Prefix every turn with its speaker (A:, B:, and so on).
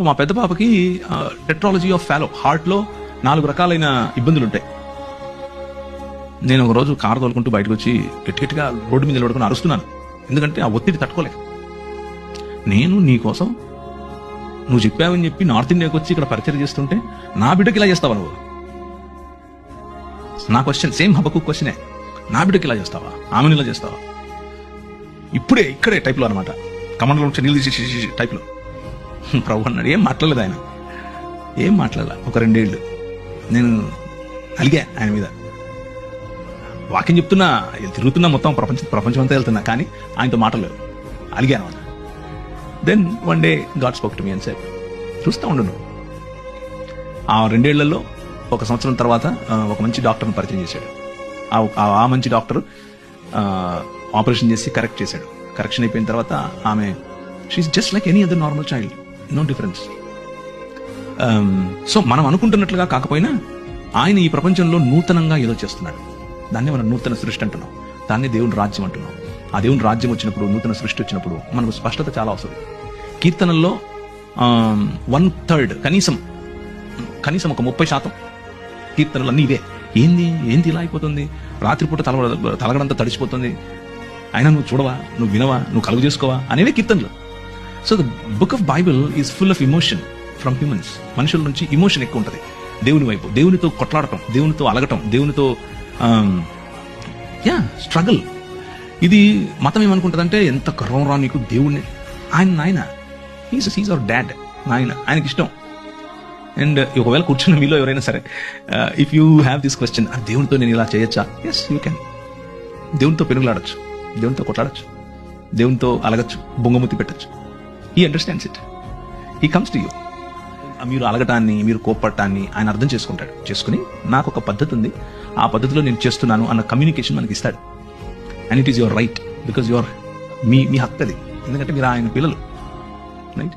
A: మా పెద్ద పాపకి టెట్రాలజీ ఆఫ్ ఫాలో, హార్ట్లో 4 రకాలైన ఇబ్బందులు ఉంటాయి. నేను ఒక రోజు కారు తోలుకుంటూ బయటకు వచ్చి గట్టిగా రోడ్డు మీద నిలబడుకుని అరుస్తున్నాను. ఎందుకంటే ఆ ఒత్తిడి తట్టుకోలేక. నేను నీ కోసం నువ్వు చెప్పావని చెప్పి నార్త్ ఇండియాకి వచ్చి ఇక్కడ పరిచయం చేస్తుంటే నా బిడ్డకి ఇలా చేస్తావా నువ్వు? నా క్వశ్చన్ సేమ్ హబకు క్వశ్చనే. నా బిడ్డకి ఇలా చేస్తావా, ఆమెను ఇలా చేస్తావా? ఇక్కడే టైప్లో అనమాట, కమండలో వచ్చి నీళ్ళు తీసి టైప్లో. ప్రభు అన్నాడు. ఏం మాట్లాడలేదు ఆయన, ఏం మాట్లాడాల. ఒక 2 ఏళ్ళు నేను అలిగా ఆయన మీద. వాక్యం చెప్తున్నా, తిరుగుతున్నా, మొత్తం ప్రపంచం అంతా వెళ్తున్నా, కానీ ఆయనతో మాటలేదు. అలిగాను అనమాట. Then one day God spoke to me and said, చూస్తూ ఉండు నువ్వు. ఆ 2 ఏళ్లలో 1 సంవత్సరం తర్వాత ఒక మంచి డాక్టర్ని పరిచయం చేశాడు. ఆ మంచి డాక్టర్ ఆపరేషన్ చేసి కరెక్ట్ చేశాడు. కరెక్షన్ అయిపోయిన తర్వాత ఆమె she's just like any other normal child, no difference. So మనం అనుకుంటున్నట్లుగా కాకపోయినా ఆయన ఈ ప్రపంచంలో నూతనంగా ఏదో చేస్తున్నాడు. దాన్ని మనం నూతన సృష్టి అంటున్నాం, దాన్ని దేవుని రాజ్యం అంటున్నాం. ఆ దేవుని రాజ్యం వచ్చినప్పుడు, నూతన సృష్టి వచ్చినప్పుడు మనకు స్పష్టత చాలా అవసరం. కీర్తనల్లో 1/3 కనీసం ఒక 30% కీర్తనలు అన్నీ ఇవే. ఏంది ఇలా అయిపోతుంది, రాత్రిపూట తలగడంతా తడిచిపోతుంది, అయినా నువ్వు చూడవా, నువ్వు వినవా, నువ్వు కలుగు చేసుకోవా అనేవే కీర్తనలు. So the book of Bible is full of emotion from humans. మనుషుల నుంచి ఇమోషన్ ఎక్కువ ఉంటుంది దేవుని వైపు. దేవునితో కొట్లాడటం, దేవునితో అలగటం, దేవునితో స్ట్రగుల్. ఇది మతం ఏమనుకుంటుందంటే, ఎంత గర్వం రా నీకు దేవుడిని. నాయన హీస్ అవర్ డాడ్, నాయన, ఆయనకి ఇష్టం. అండ్ ఒకవేళ కూర్చున్న మీలో ఎవరైనా సరే, if you have this question, దేవునితో నేను ఇలా చేయొచ్చా? Yes, you can. దేవునితో పెనుగులాడచ్చు, దేవునితో కొట్లాడచ్చు, దేవునితో అలగచ్చు, బొంగముతి పెట్టచ్చు. He understands it, he comes to you. మీరు అలగటాన్ని, మీరు కోప్పటాన్ని ఆయన అర్థం చేసుకుంటాడు. చేసుకుని నాకు ఒక పద్ధతి ఉంది, ఆ పద్ధతిలో నేను చేస్తున్నాను అన్న కమ్యూనికేషన్ మనకి ఇస్తాడు. And it is your right, because your మీ హక్కు అది. ఎందుకంటే మీరు ఆయన పిల్లలు, రైట్?